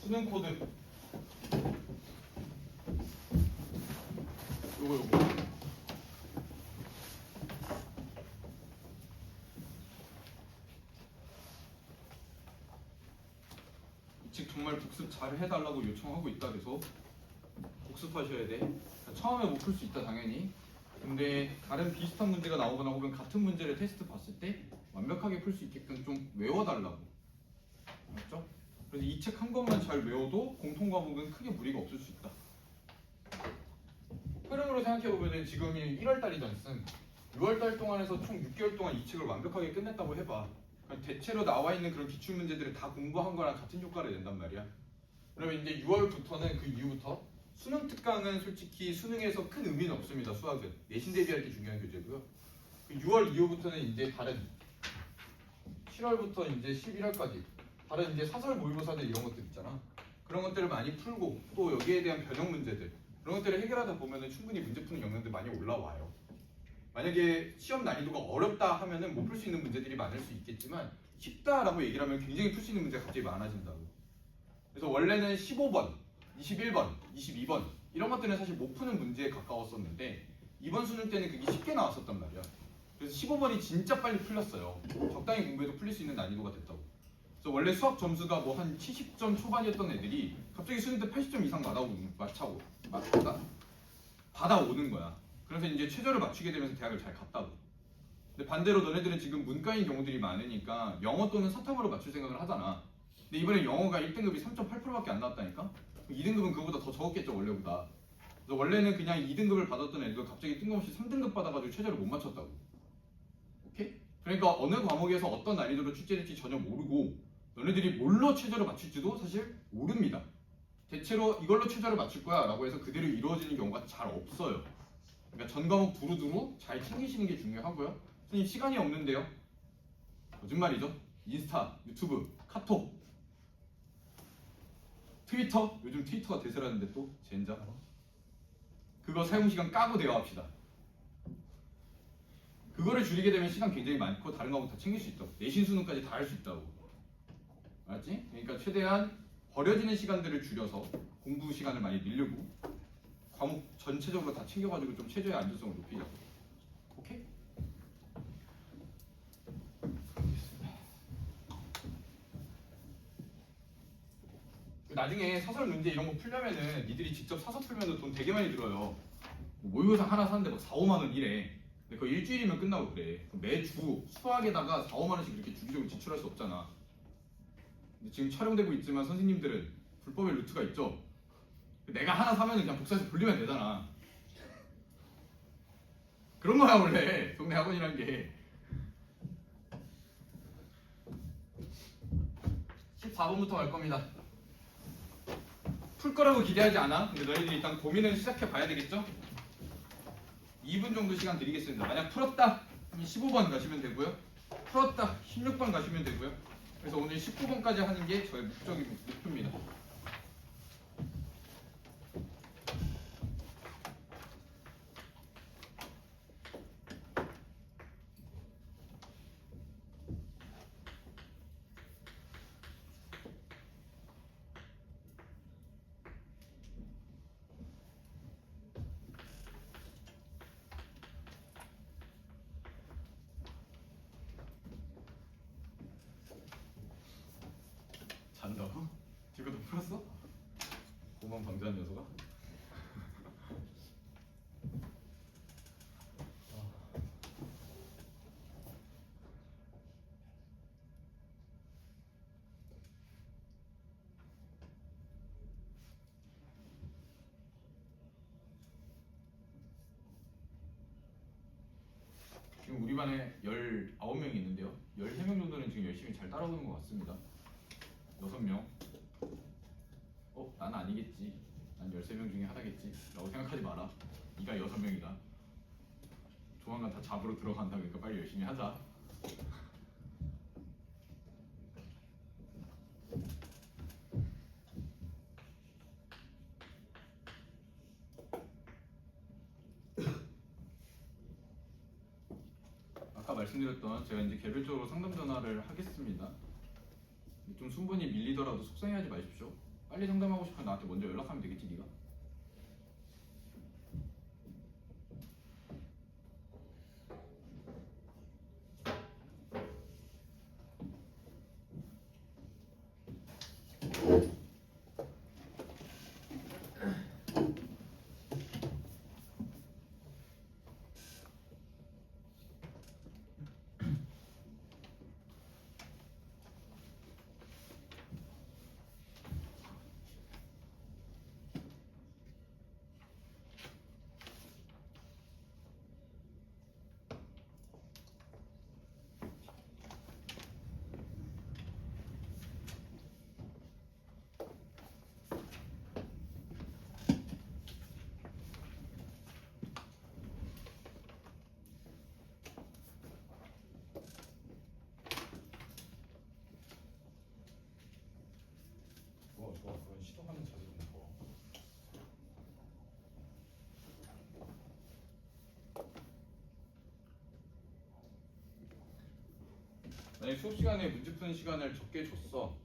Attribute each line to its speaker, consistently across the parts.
Speaker 1: 수능 코드 요거 즉 정말 복습 잘 해달라고 요청하고 있다. 그래서 복습하셔야 돼. 처음에 못 풀 수 있다 당연히. 근데 다른 비슷한 문제가 나오거나 혹은 같은 문제를 테스트 봤을 때 완벽하게 풀 수 있게끔 좀 외워달라고. 알았죠? 그래서 이 책 한 권만 잘 외워도 공통 과목은 크게 무리가 없을 수 있다. 흐름으로 생각해보면 지금이 1월달이잖아. 6월달 동안에서 총 6개월 동안 이 책을 완벽하게 끝냈다고 해봐. 대체로 나와 있는 그런 기출문제들을 다 공부한 거랑 같은 효과를 낸단 말이야. 그러면 이제 6월부터는 그 이후부터 수능 특강은 솔직히 수능에서 큰 의미는 없습니다. 수학은 내신 대비할 때 중요한 교재고요. 6월 이후부터는 이제 다른 7월부터 이제 11월까지 다른 이제 사설 모의고사들 이런 것들 있잖아. 그런 것들을 많이 풀고 또 여기에 대한 변형 문제들 그런 것들을 해결하다 보면은 충분히 문제 푸는 역량도 많이 올라와요. 만약에 시험 난이도가 어렵다 하면은 못 풀 수 있는 문제들이 많을 수 있겠지만 쉽다라고 얘기를 하면 굉장히 풀 수 있는 문제가 갑자기 많아진다고. 그래서 원래는 15번, 21번, 22번 이런 것들은 사실 못 푸는 문제에 가까웠었는데 이번 수능 때는 그게 쉽게 나왔었단 말이야. 그래서 15번이 진짜 빨리 풀렸어요. 적당히 공부해도 풀릴 수 있는 난이도가 됐다고. 그래서 원래 수학 점수가 뭐 한 70점 초반이었던 애들이 갑자기 수능 때 80점 이상 받아오는 거야. 그래서 이제 최저를 맞추게 되면서 대학을 잘 갔다고. 근데 반대로 너네들은 지금 문과인 경우들이 많으니까 영어 또는 사탐으로 맞출 생각을 하잖아. 근데 이번에 영어가 1등급이 3.8%밖에 안 나왔다니까? 2등급은 그거보다 더 적었겠죠 원래보다. 그래서 원래는 그냥 2등급을 받았던 애들도 갑자기 뜬금없이 3등급 받아가지고 최저를 못 맞췄다고. 오케이? 그러니까 어느 과목에서 어떤 난이도로 출제될지 전혀 모르고 너네들이 뭘로 최저를 맞출지도 사실 모릅니다. 대체로 이걸로 최저를 맞출 거야 라고 해서 그대로 이루어지는 경우가 잘 없어요. 그러니까 전 과목 두루두루 잘 챙기시는 게 중요하고요. 선생님 시간이 없는데요. 거짓말이죠. 인스타, 유튜브, 카톡, 트위터, 요즘 트위터가 대세라는데 또 젠장. 그거 사용시간 까고 대화합시다. 그거를 줄이게 되면 시간 굉장히 많고 다른 과목 다 챙길 수 있다고. 내신 수능까지 다 할 수 있다고. 알았지? 그러니까 최대한 버려지는 시간들을 줄여서 공부 시간을 많이 늘리고 과목 전체적으로 다 챙겨가지고 좀 최저의 안전성을 높이자고. 오케이? 나중에 사설 문제 이런 거 풀려면은 니들이 직접 사서 풀면 돈 되게 많이 들어요. 뭐 모의고사 하나 사는데 막 4, 5만 원 이래. 근데 그거 일주일이면 끝나고 그래. 매주 수학에다가 4, 5만 원씩 이렇게 주기적으로 지출할 수 없잖아. 근데 지금 촬영되고 있지만 선생님들은 불법의 루트가 있죠. 내가 하나 사면 그냥 복사해서 돌리면 되잖아. 그런 거야 원래 동네 학원이란 게. 14번부터 갈 겁니다. 풀 거라고 기대하지 않아. 근데 너희들이 일단 고민을 시작해 봐야 되겠죠? 2분 정도 시간 드리겠습니다. 만약 풀었다 하면 15번 가시면 되고요. 풀었다 16번 가시면 되고요. 그래서 오늘 19번까지 하는 게 저의 목표입니다. 잔다고? 지금도 풀었어? 고만 방지한 녀석아? 지금 우리 반에 19명이 있는데요. 13명 정도는 지금 열심히 잘 따라오는 것 같습니다. 6명. 난 아니겠지. 난 13명 중에 하나겠지. 라고 생각하지 마라. 네가 6명이다. 조만간 다 잡으러 들어간다. 그러니까 빨리 열심히 하자. 아까 말씀드렸던 제가 이제 개별적으로 상담 전화를 하겠습니다. 좀 순번이 밀리더라도 속상해하지 마십시오. 빨리 상담하고 싶으면 나한테 먼저 연락하면 되겠지 네가. 좋아. 그런 시도하는 자세 좀 좋아. 만약 수업 시간에 문제 푸는 시간을 적게 줬어.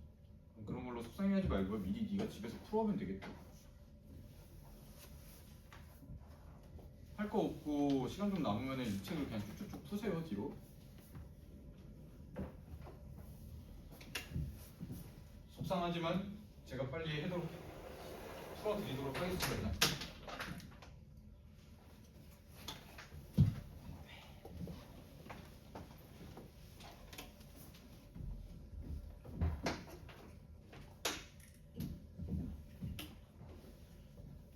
Speaker 1: 그런 걸로 속상해하지 말고 미리 네가 집에서 풀어오면 되겠다. 할 거 없고 시간 좀 남으면은 이 책을 그냥 쭉쭉쭉 푸세요 뒤로. 속상하지만 제가 빨리 풀어드리도록 하겠습니다.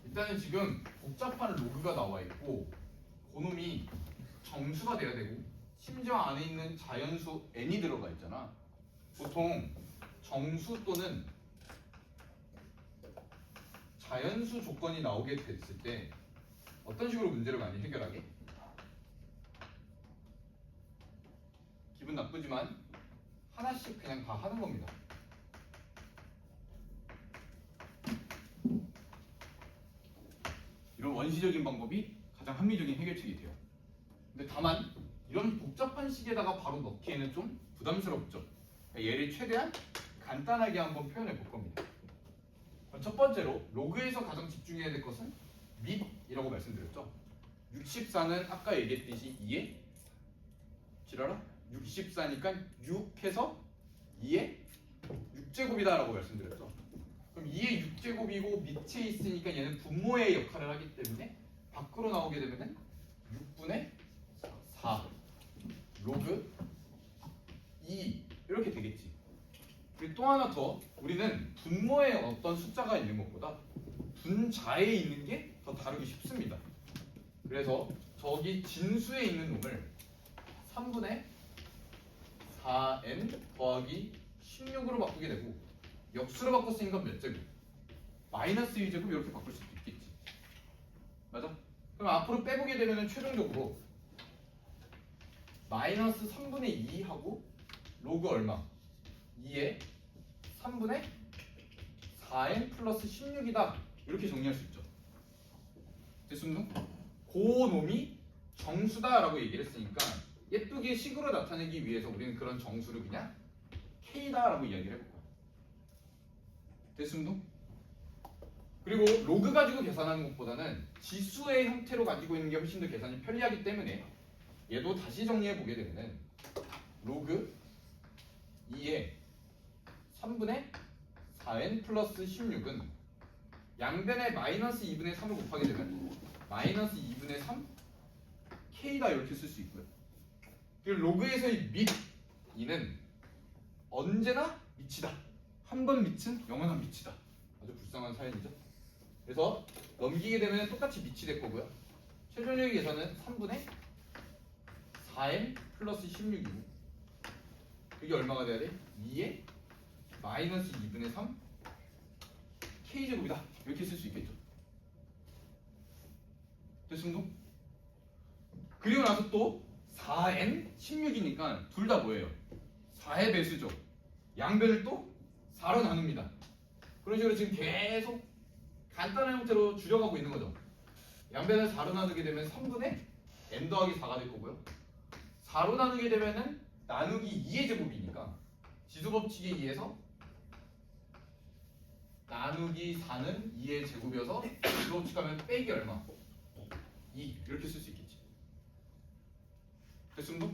Speaker 1: 일단은 지금 복잡한 로그가 나와 있고 그놈이 정수가 돼야 되고 심지어 안에 있는 자연수 n이 들어가 있잖아. 보통 정수 또는 자연수 조건이 나오게 됐을 때 어떤 식으로 문제를 많이 해결하게? 기분 나쁘지만 하나씩 그냥 다 하는 겁니다. 이런 원시적인 방법이 가장 합리적인 해결책이 돼요. 근데 다만 이런 복잡한 식에다가 바로 넣기에는 좀 부담스럽죠. 그러니까 얘를 최대한 간단하게 한번 표현해 볼 겁니다. 첫 번째로 로그에서 가장 집중해야 될 것은 밑이라고 말씀드렸죠. 64는 아까 얘기했듯이 2에 지랄아? 64니까 6해서 2에 6제곱이다 라고 말씀드렸죠. 그럼 2의 6제곱이고 밑에 있으니까 얘는 분모의 역할을 하기 때문에 밖으로 나오게 되면은 6분의 4 로그 2 이렇게 되겠지. 그리고 또 하나 더 우리는 분모에 어떤 숫자가 있는 것보다 분자에 있는 게 더 다루기 쉽습니다. 그래서 저기 진수에 있는 놈을 3분의 4n 더하기 16으로 바꾸게 되고 역수로 바꿨으니까 몇 제곱? 마이너스 2제곱 이렇게 바꿀 수도 있겠지. 맞아? 그럼 앞으로 빼보게 되면 최종적으로 마이너스 3분의 2하고 로그 얼마? 2에 3분의 4n 플러스 16이다 이렇게 정리할 수 있죠. 됐습니까? 그 놈이 정수다라고 얘기를 했으니까 예쁘게 식으로 나타내기 위해서 우리는 그런 정수를 그냥 K다라고 이야기를 해볼 거야. 됐습니까? 그리고 로그 가지고 계산하는 것보다는 지수의 형태로 가지고 있는 게 훨씬 더 계산이 편리하기 때문에 얘도 다시 정리해 보게 되면은 로그 2에 3분의 4n 플러스 16은 양변에 마이너스 2분의 3을 곱하게 되면 마이너스 2분의 3 K다 이렇게 쓸 수 있고요. 그리고 로그에서의 밑 2는 언제나 밑이다. 한 번 밑은 영원한 밑이다. 아주 불쌍한 사연이죠. 그래서 넘기게 되면 똑같이 밑이 될 거고요. 최종적인 계산은 3분의 4n 플러스 16이고 그게 얼마가 돼야 돼? 2에 마이너스 2분의 3 K제곱이다. 이렇게 쓸 수 있겠죠. 됐습니까? 그리고 나서 또 4n 16이니까 둘 다 뭐예요? 4의 배수죠. 양변을 또 4로 나눕니다. 그런 식으로 지금 계속 간단한 형태로 줄여가고 있는 거죠. 양변을 4로 나누게 되면 3분의 n 더하기 4가 될 거고요. 4로 나누게 되면은 나누기 2의 제곱이니까 지수법칙에 의해서 나누기 4는 2의 제곱이어서 이거 합치면 빼기 얼마? 2 이렇게 쓸 수 있겠지. 됐습니다?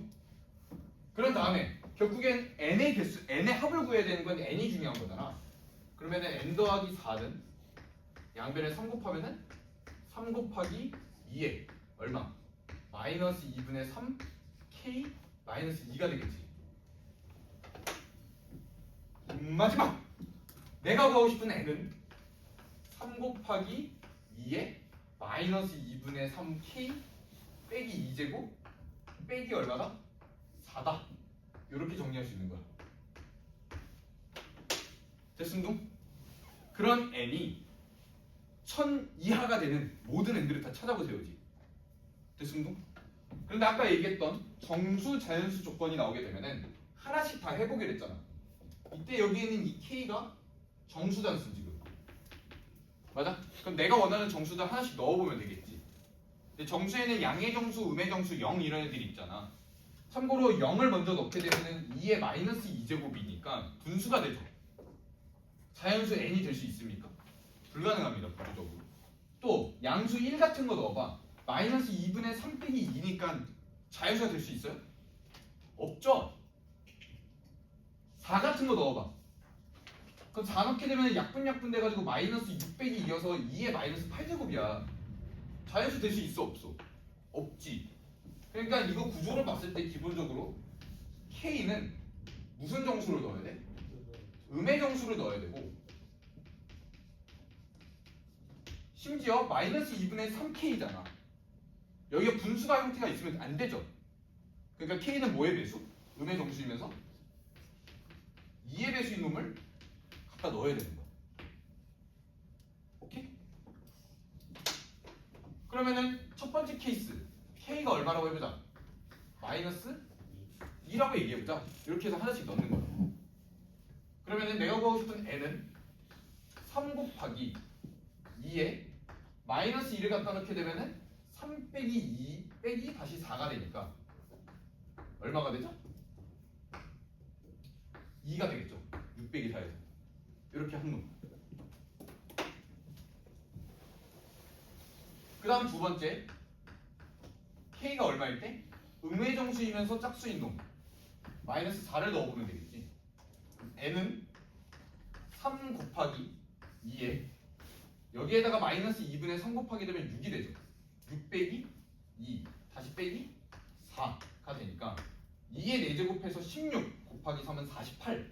Speaker 1: 그런 다음에 결국엔 n의 개수, n의 합을 구해야 되는 건 n이 중요한 거잖아. 그러면은 n 더하기 4는 양변에 3 곱하면은 3 곱하기 2에 얼마? 마이너스 2분의 3 k 마이너스 2가 되겠지. 마지막! 내가 구하고 싶은 n은 3 곱하기 2에 마이너스 2분의 3k 빼기 2제곱 빼기 얼마다? 4다. 이렇게 정리할 수 있는 거야. 됐습니다? 그런 n이 1000 이하가 되는 모든 n들을 다 찾아보세요. 됐습니다? 그런데 아까 얘기했던 정수, 자연수 조건이 나오게 되면은 하나씩 다 해보게 됐잖아. 이때 여기에 있는 이 k가 정수단수 지금. 맞아? 그럼 내가 원하는 정수들 하나씩 넣어보면 되겠지. 근데 정수에는 양의 정수, 음의 정수, 0 이런 애들이 있잖아. 참고로 0을 먼저 넣게 되면은 2의 마이너스 2제곱이니까 분수가 되죠. 자연수 n이 될 수 있습니까? 불가능합니다. 구조적으로. 또 양수 1 같은 거 넣어봐. 마이너스 2분의 3 빼기 2니까 자연수가 될 수 있어요? 없죠? 4 같은 거 넣어봐. 그럼 4 넣게 되면 약분 돼가지고 마이너스 6 빼기 2여서 2의 마이너스 8제곱이야. 자연수 될 수 있어? 없어? 없지. 그러니까 이거 구조를 봤을 때 기본적으로 K는 무슨 정수를 넣어야 돼? 음의 정수를 넣어야 되고, 심지어 마이너스 2분의 3K잖아. 여기가 분수가 형태가 있으면 안 되죠. 그러니까 K는 뭐의 배수? 음의 정수이면서 2의 배수인 놈을 갖다 넣어야 되는 거야. 오케이? 그러면은 첫 번째 케이스 K가 얼마라고 해보자. 마이너스 2라고 얘기해보자. 이렇게 해서 하나씩 넣는 거야. 그러면은 내가 구하고 싶은 n은 3 곱하기 2에 마이너스 2를 갖다 넣게 되면은 3 빼기 2 빼기 다시 4가 되니까 얼마가 되죠? 2가 되겠죠. 6 빼기 4에서 이렇게 한 놈. 그 다음 두 번째 K가 얼마일 때? 음의 정수이면서 짝수인 놈 마이너스 4를 넣어보면 되겠지. n은 3 곱하기 2에 여기에다가 마이너스 2분의 3 곱하게 되면 6이 되죠. 6 빼기 2 다시 빼기 4가 되니까 2의 4제곱해서 16 곱하기 3은 48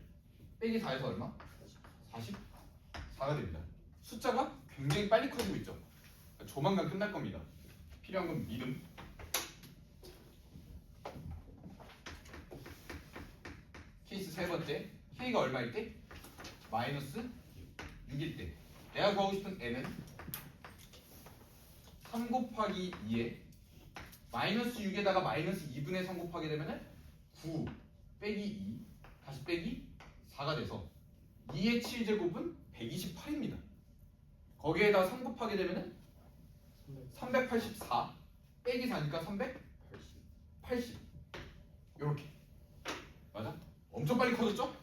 Speaker 1: 빼기 4에서 얼마? 44가 됩니다. 숫자가 굉장히 빨리 커지고 있죠. 조만간 끝날 겁니다. 필요한 건 믿음. 케이스 세 번째 K가 얼마일 때? 마이너스 6일 때 내가 구하고 싶은 n은 3 곱하기 2에 마이너스 6에다가 마이너스 2분의 3 곱하게 되면은 9 빼기 2 다시 빼기 4가 돼서 2의 7제곱은 128입니다. 거기에다 3 곱하게 되면은 384 빼기 4니까 380 요렇게. 맞아? 엄청 빨리 커졌죠?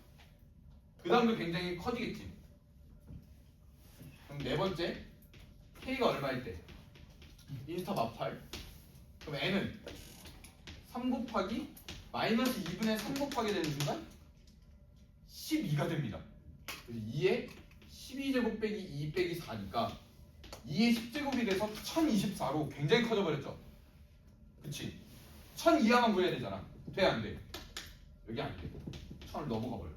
Speaker 1: 그 다음도 굉장히 커지겠지. 그럼 네 번째 K가 얼마일 때? 인스타 마팔. 그럼 N은 3 곱하기 마이너스 2분의 3 곱하게 되는 순간 12가 됩니다. 그래서 2에 12제곱 빼기 2 빼기 4니까 2의 10제곱이 돼서 1024로 굉장히 커져버렸죠. 그치? 1000 이하만 구해야 되잖아. 돼? 안 돼? 여기 안 돼. 1000을 넘어가 버려.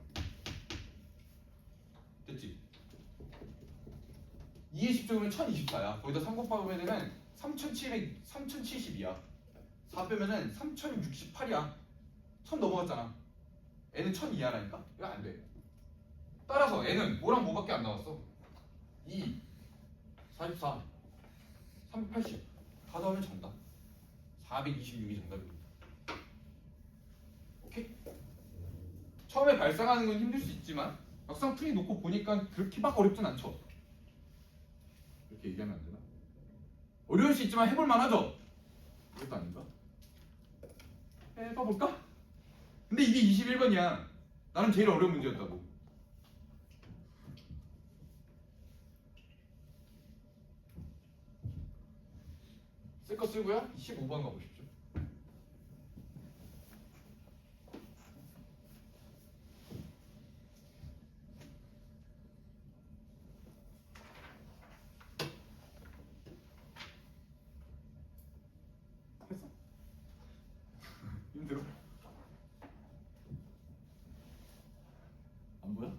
Speaker 1: 됐지? 2의 10제곱은 1024야. 거기다 3 곱하면 되면 3070이야. 4 빼면은 3068이야. 1000 넘어갔잖아. n은 1000 이하라니까? 이거 안 돼. 따라서 n은 뭐랑 뭐밖에 안 나왔어? 2, 44, 380 다 더하면 정답. 426이 정답입니다. 오케이? 처음에 발상하는 건 힘들 수 있지만 막상 풀이 놓고 보니까 그렇게 막 어렵진 않죠. 이렇게 얘기하면 안 되나? 어려울 수 있지만 해볼 만하죠? 이것도 아닌가? 해봐볼까? 근데 이게 21번이야. 나는 제일 어려운 문제였다고. 쓸 거 쓰고요. 15번 가보십시오. 했어? 힘들어? 안 보여?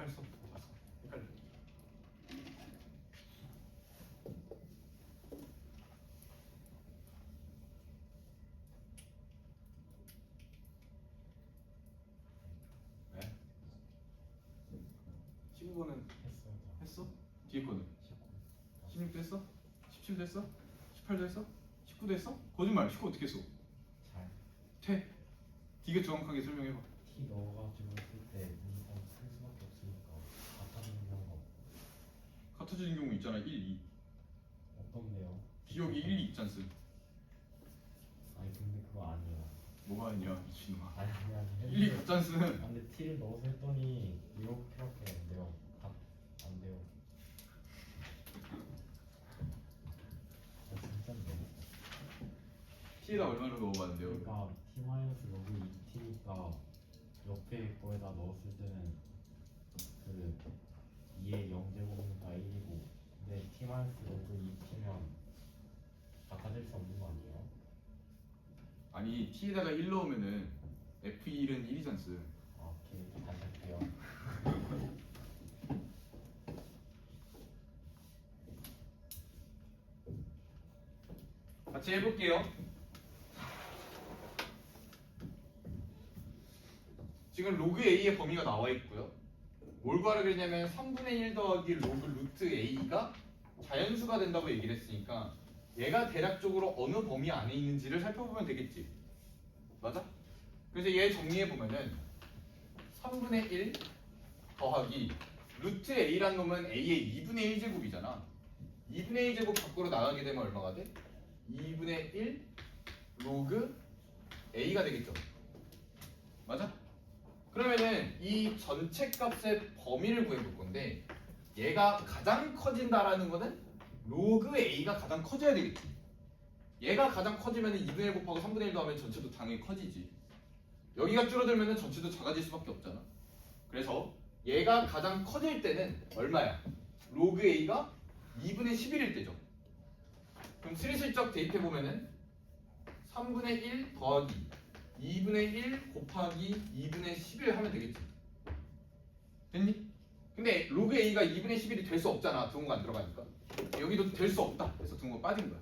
Speaker 1: 빨리 써. 헷갈려. 왜? 15번은 했어? 뒤에 거는? 16도 했어? 17도 했어? 18도 했어? 19도 했어? 거짓말. 19 어떻게 했어?
Speaker 2: 잘.
Speaker 1: 퇴. 네가 정확하게 설명해봐.
Speaker 2: T 넣어가지고 쓸 때 무조건 쓸 수밖에 없으니까 같아지는 경우가
Speaker 1: 같아지는 경우 있잖아. 1, 2.
Speaker 2: 없던데요.
Speaker 1: 기억이 1, 2 있잖아.
Speaker 2: 아니 근데 그거 아니에요.
Speaker 1: 뭐가 아니야 미친놈아.
Speaker 2: 아니
Speaker 1: 1, 2 같잖스.
Speaker 2: 근데 T를 넣어서 했더니 이렇게밖에 안 돼요. 안 돼요. 진짜인데.
Speaker 1: T에다 얼마를 넣어봤는데요?
Speaker 2: 그러니까 T 마이너스 로그 2T니까 옆에 거에다 넣었을 때는 그 2의 0제곱이니까 1이고 근데 T 마이너스 로그 2T면 바꿔질 수 없는 거 아니에요?
Speaker 1: 아니 T에다가 1 넣으면은 F1은 1이잖스.
Speaker 2: 아 오케이 다시 할게요.
Speaker 1: 같이 해볼게요. 지금 로그 A의 범위가 나와 있고요. 뭘 구하라 그랬냐면 3분의 1 더하기 로그 루트 A가 자연수가 된다고 얘기를 했으니까 얘가 대략적으로 어느 범위 안에 있는지를 살펴보면 되겠지. 맞아? 그래서 얘 정리해보면은 3분의 1 더하기 루트 A란 놈은 A의 2분의 1제곱이잖아. 2분의 1제곱 밖으로 나가게 되면 얼마가 돼? 2분의 1 로그 A가 되겠죠. 맞아? 그러면은 이 전체 값의 범위를 구해볼 건데 얘가 가장 커진다라는 거는 로그 A가 가장 커져야 되겠지. 얘가 가장 커지면 2분의 1 곱하고 3분의 1 더하면 전체도 당연히 커지지. 여기가 줄어들면 전체도 작아질 수밖에 없잖아. 그래서 얘가 가장 커질 때는 얼마야? 로그 A가 2분의 11일 때죠. 그럼 스리슬쩍 대입해보면은 3분의 1 더하기 2분의 1 곱하기 2분의 11 하면 되겠지. 됐니? 근데 로그 A가 2분의 11이 될 수 없잖아. 등호가 안 들어가니까. 여기도 될 수 없다. 그래서 등호가 빠진 거야.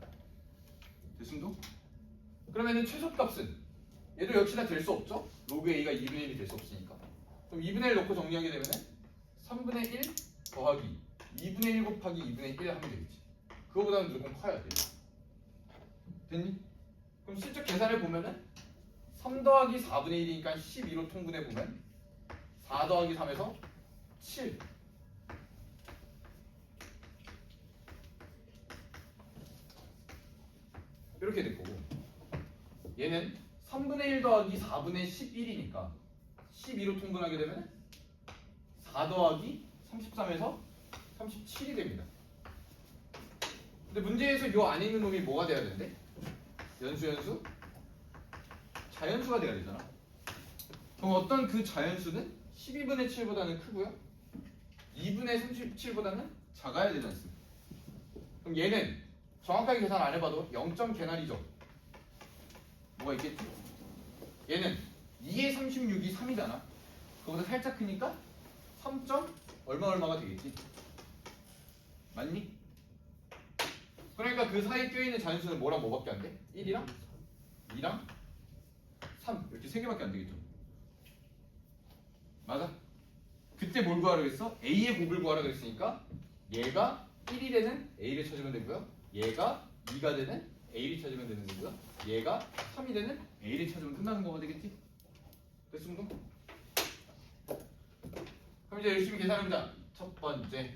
Speaker 1: 됐음도? 그러면은 최소값은 얘도 역시나 될 수 없죠? 로그 A가 2분의 1이 될 수 없으니까. 그럼 2분의 1 넣고 정리하게 되면은 3분의 1 더하기 2분의 1 곱하기 2분의 1 하면 되겠지. 그거보다는 무조건 커야 돼. 됐니? 그럼 실제 계산해 보면은 3 더하기 4분의 1이니까 12로 통분해 보면 4 더하기 3에서 7. 이렇게 될 거고 얘는 3분의 1 더하기 4분의 11이니까 12로 통분하게 되면 4 더하기 33에서 37이 됩니다. 근데 문제에서 요 안에 있는 놈이 뭐가 돼야 된대? 연수 자연수가 돼야 되잖아. 그럼 어떤 그 자연수는 12분의 7보다는 크고요. 2분의 37보다는 작아야 되지 않습니까? 그럼 얘는 정확하게 계산 안 해봐도 0점 개나리죠. 뭐가 있겠지? 얘는 2의 36이 3이잖아. 그거보다 살짝 크니까 3점 얼마가 되겠지? 맞니? 그러니까 그 사이에 껴있는 자연수는 뭐랑 뭐밖에 안 돼? 1이랑 2랑 3 이렇게 세 개밖에 안 되겠죠. 맞아? 그때 뭘 구하라 그랬어? A의 곱을 구하라 그랬으니까 얘가 1이 되는 A를 찾으면 되고요. 얘가 2가 되는 A를 찾으면 되는 거고요. 얘가 3이 되는 A를 찾으면 끝나는 거가 되겠지? 됐습니까? 그럼 이제 열심히 계산합니다. 첫 번째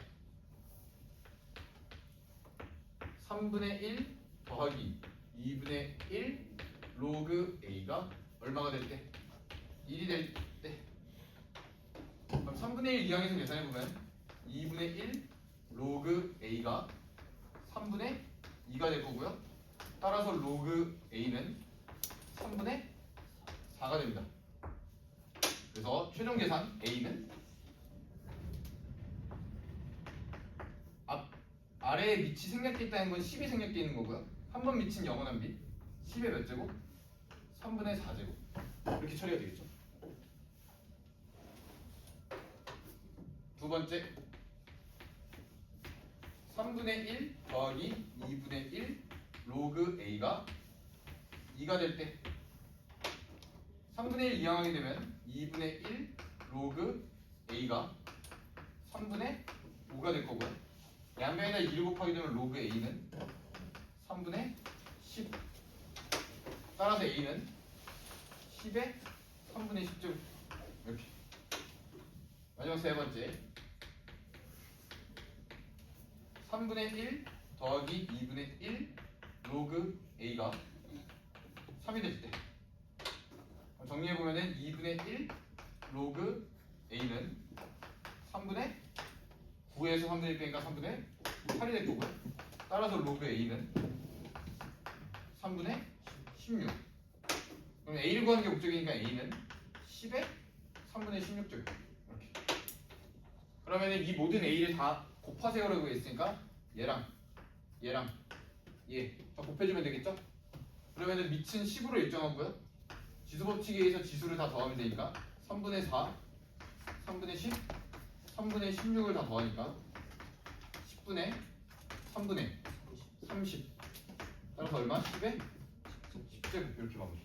Speaker 1: 3분의 1 더하기 2분의 1 로그 A가 얼마가 될 때? 1이 될 때. 그럼 3분의 1 이항에서 계산해보면 2분의 1 로그 A가 3분의 2가 될 거고요. 따라서 로그 A는 3분의 4가 됩니다. 그래서 최종 계산 A는 아래에 밑이 생략돼 있다는 건 10이 생략돼 있는 거고요. 한 번 밑은 영원한 밑 10의 몇 제곱? 3분의 4제곱 이렇게 처리가 되겠죠. 두 번째 3분의 1 더하기 2분의 1 로그 A가 2가 될 때 3분의 1 이항하게 되면 2분의 1 로그 A가 3분의 5가 될 거고요. 양변에다 2를 곱하게 되면 로그 A는 3분의 10. 따라서 A는 10의 3분의 10제곱 이렇게. 마지막 세 번째 3분의 1 더하기 2분의 1 로그 A가 3이 될 때 정리해보면은 2분의 1 로그 A는 3분의 9에서 3분의 1 빼니까 3분의 8이 될 거고요. 따라서 로그 A는 3분의 16. 그럼 A를 구하는 게 목적이니까 A는 10의 3분의 16제곱 이렇게. 그러면 이 모든 A를 다 곱하세요라고 했으니까 얘랑 얘 다 곱해주면 되겠죠? 그러면 밑은 10으로 일정하고요. 지수법칙에 의해서 지수를 다 더하면 되니까 3분의 4, 3분의 10, 3분의 16을 다 더하니까 10분의 3분의 30. 따라서 얼마? 10에 10제곱 이렇게 마무리.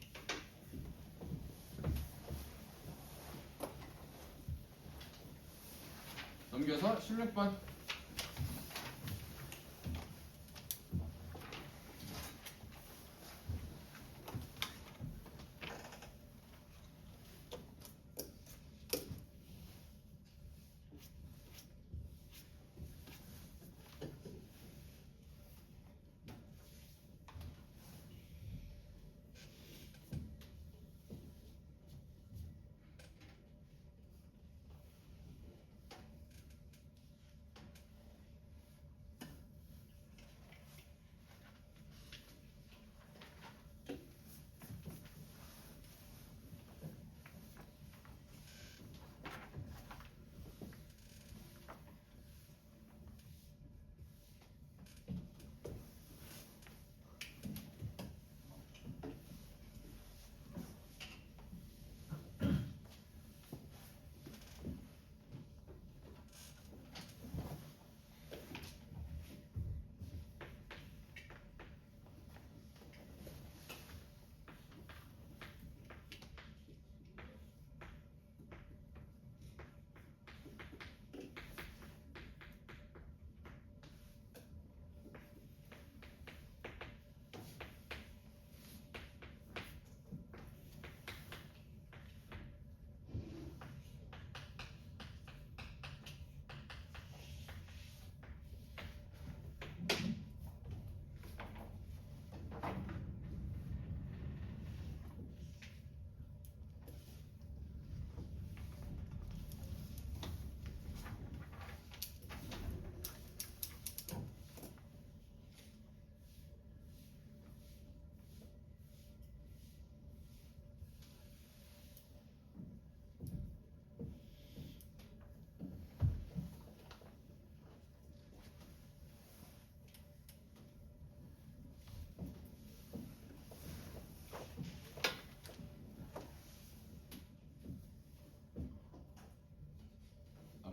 Speaker 1: 넘겨서 16번.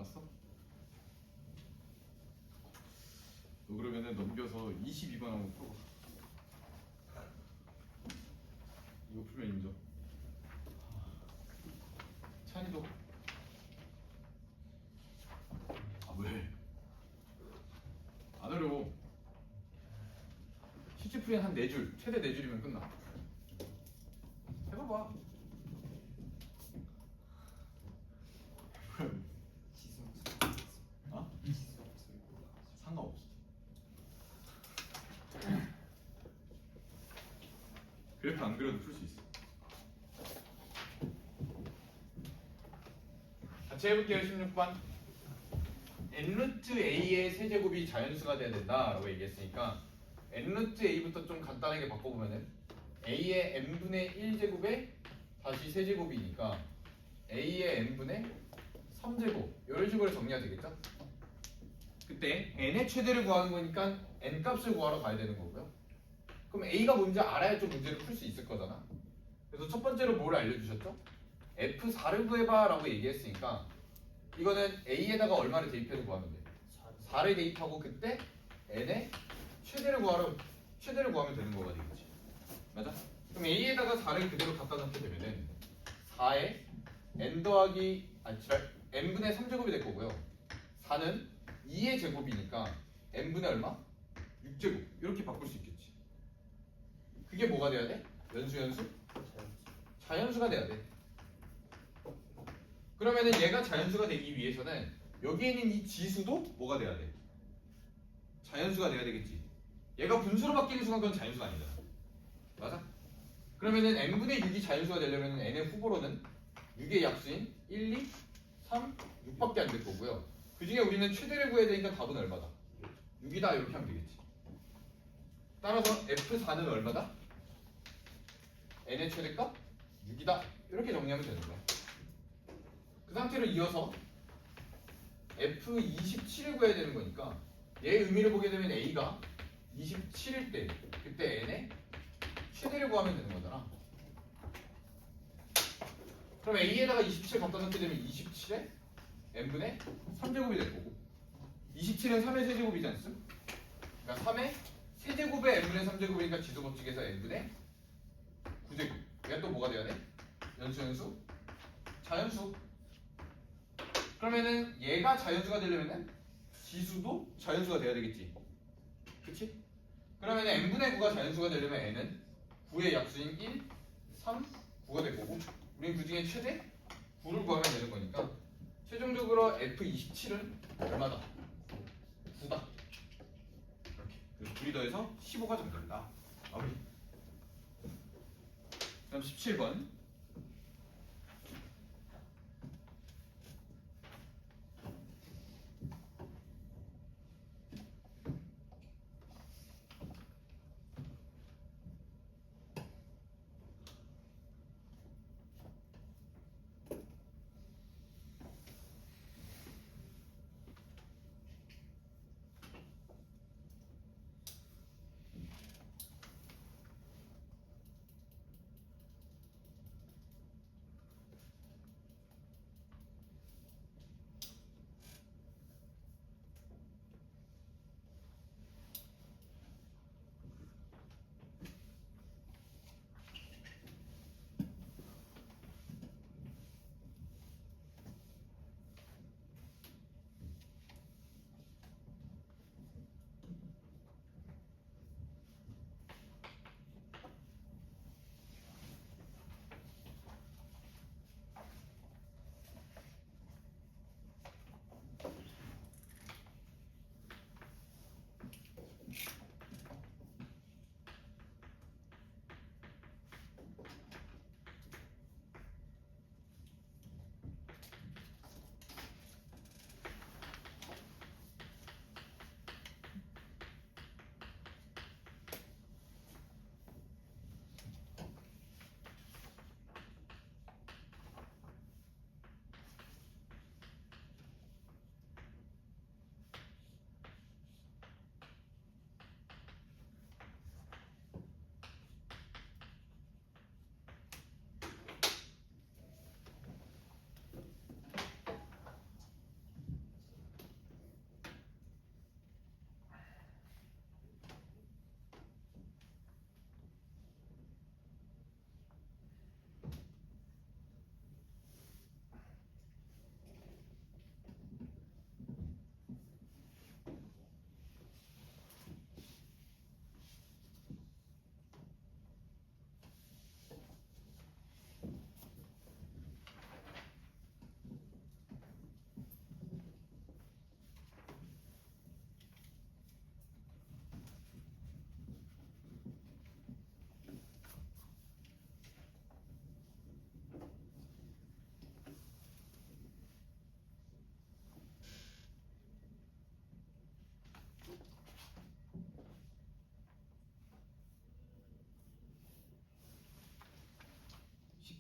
Speaker 1: 봤어? 너 그러면은 넘겨서 22번 한번 풀어봐. 이거 풀면 인정. 찬이도. 아 왜? 안 어려워. 실제 풀이는 한 4줄, 최대 4줄이면 끝나. 해봐봐. 어? 상관없어. 그래프 안 그려도 풀 수 있어. 같이 해볼게요. 16번. n루트 a의 세제곱이 자연수가 돼야 된다라고 얘기했으니까 n루트 a부터 좀 간단하게 바꿔보면은 a의 n분의 1제곱에 다시 세제곱이니까 a의 n분의 3제곱 이런 식으로 정리가 되겠죠? 그때 n의 최대를 구하는 거니까 n 값을 구하러 가야 되는 거고요. 그럼 a가 뭔지 알아야 좀 문제를 풀 수 있을 거잖아. 그래서 첫 번째로 뭘 알려주셨죠? F4를 구해봐 라고 얘기했으니까 이거는 a에다가 얼마를 대입해서 구하면 돼? 4를 대입하고 그때 n의 최대를 구하면 되는 거가 되겠지. 맞아? 그럼 a에다가 4를 그대로 갖다 놓게 되면은 4에 n 더하기 n분의 3제곱이 될 거고요. 4는 2의 제곱이니까 n분의 얼마? 6제곱 이렇게 바꿀 수 있겠지. 그게 뭐가 돼야 돼? 연수? 자연수가 돼야 돼. 그러면은 얘가 자연수가 되기 위해서는 여기에 있는 이 지수도 뭐가 돼야 돼? 자연수가 돼야 되겠지. 얘가 분수로 바뀌는 순간 그건 자연수가 아니잖아. 맞아? 그러면은 n분의 6이 자연수가 되려면 n의 후보로는 6의 약수인 1, 2, 3, 6밖에 안 될 거고요. 그 중에 우리는 최대를 구해야 되니까 답은 얼마다? 6이다 이렇게 하면 되겠지. 따라서 F4는 얼마다? n의 최대값? 6이다 이렇게 정리하면 되는 거야. 그 상태로 이어서 F27을 구해야 되는 거니까 얘의 의미를 보게 되면 A가 27일 때 그때 N의 최대를 구하면 되는 거잖아. 그럼 A에다가 27 갖다 놓게 되면 27에 N분의 3제곱이 될 거고 27은 3의 세제곱이지 않습? 그러니까 3의 세제곱에 N분의 3제곱이니까 지수법칙에서 N분의 9제곱 얘가 또 뭐가 돼야 돼? 연수? 자연수. 그러면은 얘가 자연수가 되려면은 지수도 자연수가 돼야 되겠지. 그치? 그러면 n분의 9가 자연수가 되려면 n은 9의 약수인 1, 3, 9가 될 거고 우리는 그 중에 최대 9를 구하면 되는 거니까 최종적으로 F27은 얼마다? 9다. 이렇게. 그래서 둘이 더해서 15가 정답이다. 마무리. 그럼 17번.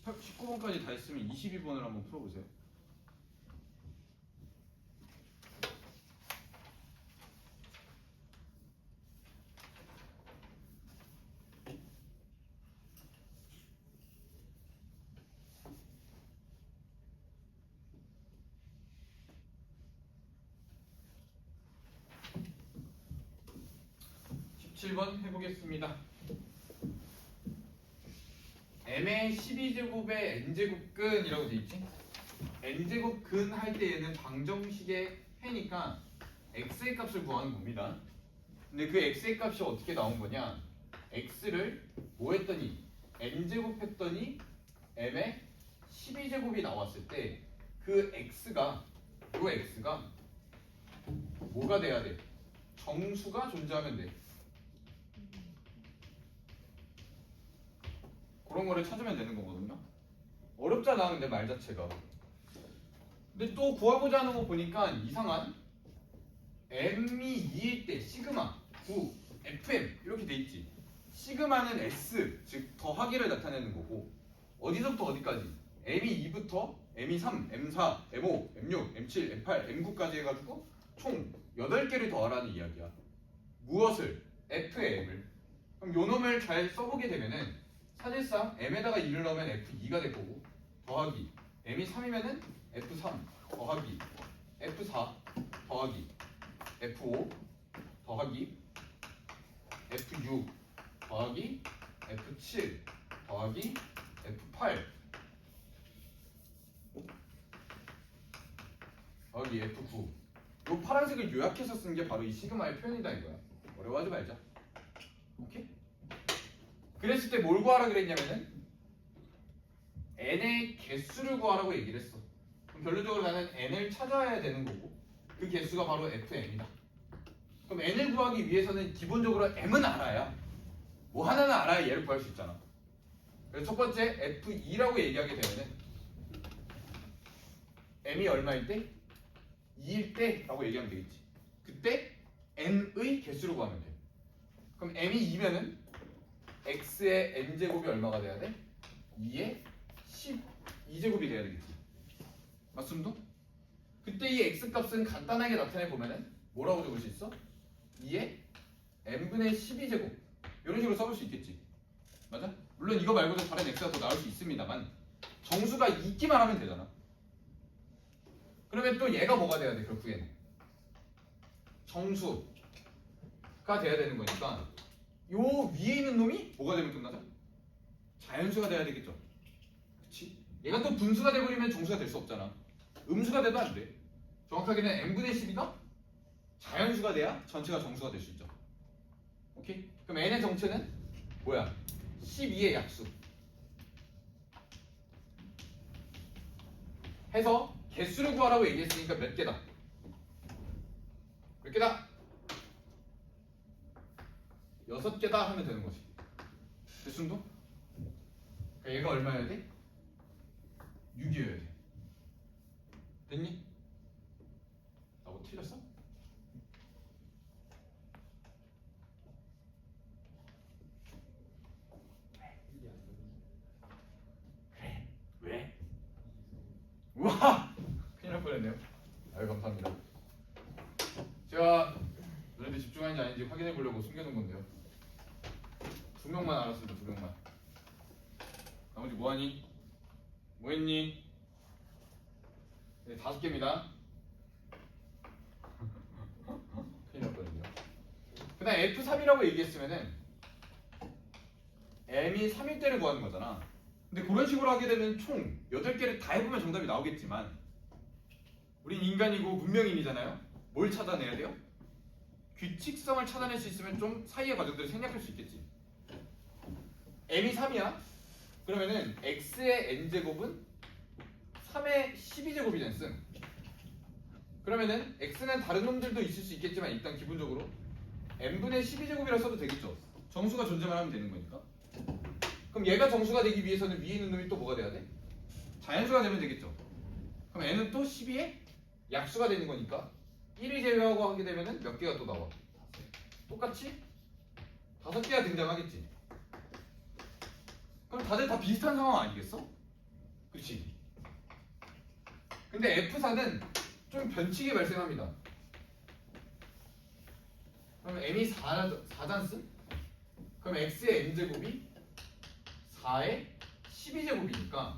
Speaker 1: 19번까지 다 했으면 22번을 한번 풀어보세요. (17번) 해보겠습니다. m의 12제곱의 n제곱근이라고 돼 있지? n제곱근 할 때 얘는 방정식의 해니까 x의 값을 구하는 겁니다. 근데 그 x의 값이 어떻게 나온 거냐? x를 뭐 했더니 n제곱 했더니 m의 12제곱이 나왔을 때 그 x가 요 x가 뭐가 돼야 돼? 정수가 존재하면 돼. 그런 거를 찾으면 되는 거거든요. 어렵잖아 근데 말 자체가. 근데 또 구하고자 하는 거 보니까 이상한 m이 2일 때 시그마 9 fm 이렇게 돼 있지. 시그마는 s 즉 더하기를 나타내는 거고 어디서부터 어디까지 m이 2부터 m이 3, m4, m5, m6, m7, m8, m9까지 해가지고 총 8개를 더하라는 이야기야. 무엇을? f의 m을. 그럼 요 놈을 잘 써보게 되면은 사실상 m에다가 2를 넣으면 f2가 될 거고 더하기 m이 3이면은 f3 더하기 f4 더하기 f5 더하기 f6 더하기 f7 더하기 f8 더하기 f9. 요 파란색을 요약해서 쓴 게 바로 이 시그마의 표현이다 이거야. 어려워하지 말자. 오케이? 그랬을 때 뭘 구하라 그랬냐면은 n의 개수를 구하라고 얘기를 했어. 그럼 결론적으로 나는 n을 찾아야 되는 거고 그 개수가 바로 fm이다. 그럼 n을 구하기 위해서는 기본적으로 m은 알아야 뭐 하나는 알아야 얘를 구할 수 있잖아. 그래서 첫 번째 f2라고 얘기하게 되면은 m이 얼마일 때? 2일 때라고 얘기하면 되겠지. 그때 n의 개수를 구하면 돼. 그럼 m이 2면은 x의 n제곱이 얼마가 돼야 돼? 2의 12제곱이 돼야 되겠지. 맞습니다? 그때 이 x값은 간단하게 나타내 보면은 뭐라고 적을 수 있어? 2의 n분의 12제곱 이런 식으로 써볼 수 있겠지. 맞아? 물론 이거 말고도 다른 x가 더 나올 수 있습니다만 정수가 있기만 하면 되잖아. 그러면 또 얘가 뭐가 돼야 돼? 결국에는 정수가 돼야 되는 거니까 요 위에 있는 놈이 뭐가 되면 끝나죠? 자연수가 돼야 되겠죠. 그치? 얘가 또 분수가 돼버리면 정수가 될 수 없잖아. 음수가 돼도 안 돼. 정확하게는 n분의 12가 자연수가 돼야 전체가 정수가 될 수 있죠. 오케이? 그럼 n의 정체는 뭐야? 12의 약수 해서 개수를 구하라고 얘기했으니까 몇 개다? 몇 개다? 6개다 하면 되는 거지. 됐습니다? 그러니까 얘가 얼마여야 돼? 6이어야 돼. 됐니? 나 뭐 틀렸어? 그래. 왜? 우와! 큰일 날 뻔했네요. 아유 감사합니다. 제가 너네들 집중하는지 아닌지 확인해 보려고 숨겨놓은 건데요. 2명만 알았습니다. 2명만. 나머지 뭐하니? 뭐했니? 네, 5개입니다. 큰일 날 뻔했네요. 그 다음 F3이라고 얘기했으면은 M이 3일 때를 구하는 거잖아. 근데 그런 식으로 하게 되면 총 8개를 다 해보면 정답이 나오겠지만 우린 인간이고 문명인이잖아요. 뭘 찾아내야 돼요? 규칙성을 찾아낼 수 있으면 좀 사이의 과정들을 생략할 수 있겠지. m이 3이야. 그러면은 x의 n제곱은 3의 12제곱이 됐음. 그러면은 x는 다른 놈들도 있을 수 있겠지만 일단 기본적으로 n분의 12제곱이라 써도 되겠죠. 정수가 존재만 하면 되는 거니까. 그럼 얘가 정수가 되기 위해서는 위에 있는 놈이 또 뭐가 돼야 돼? 자연수가 되면 되겠죠. 그럼 n은 또 12의 약수가 되는 거니까 1을 제외하고 하게 되면은 몇 개가 또 나와? 똑같이 5개가 등장하겠지. 그럼 다들 다 비슷한 상황 아니겠어? 그치? 근데 F4는 좀 변칙이 발생합니다. 그럼 m이 4잔스? 그럼 x의 n제곱이 4의 12제곱이니까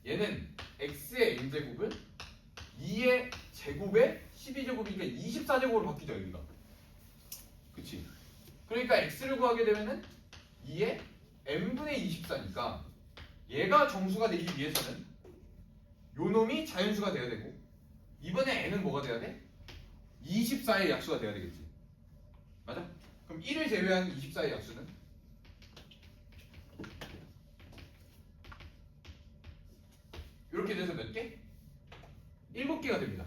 Speaker 1: 얘는 x의 n제곱은 2의 제곱의 12제곱이니까 24제곱으로 바뀌죠 여기가. 그치? 그러니까 x를 구하게 되면은 2의 n분의 24니까 얘가 정수가 되기 위해서는 요 놈이 자연수가 돼야 되고 이번에 n은 뭐가 돼야 돼? 24의 약수가 돼야 되겠지. 맞아? 그럼 1을 제외한 24의 약수는 이렇게 돼서 몇 개? 7개가 됩니다.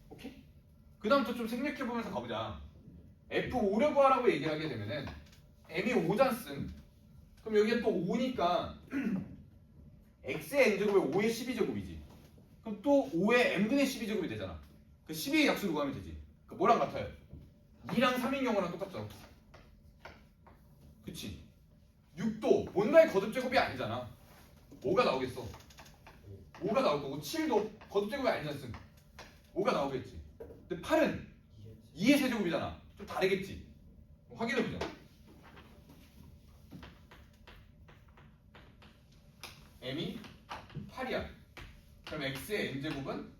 Speaker 1: 오케이? 그 다음부터 좀 생략해보면서 가보자. F5를 구하라고 얘기하게 되면은 m이 5잔슨 그럼 여기에 또 5니까 x의 n제곱에 5의 12제곱이지. 그럼 또 5의 n분의 12제곱이 되잖아. 그 12의 약수를 구하면 되지. 그 뭐랑 같아요? 2랑 3인 경우랑 똑같죠. 그치? 6도 뭔가의 거듭제곱이 아니잖아. 뭐가 나오겠어? 5가 나올 거고 7도 거듭제곱이 아니잖아. 5가 나오겠지. 근데 8은 2의 세제곱이잖아. 좀 다르겠지. 확인해보자. m이 8이야. 그럼 x의 n제곱은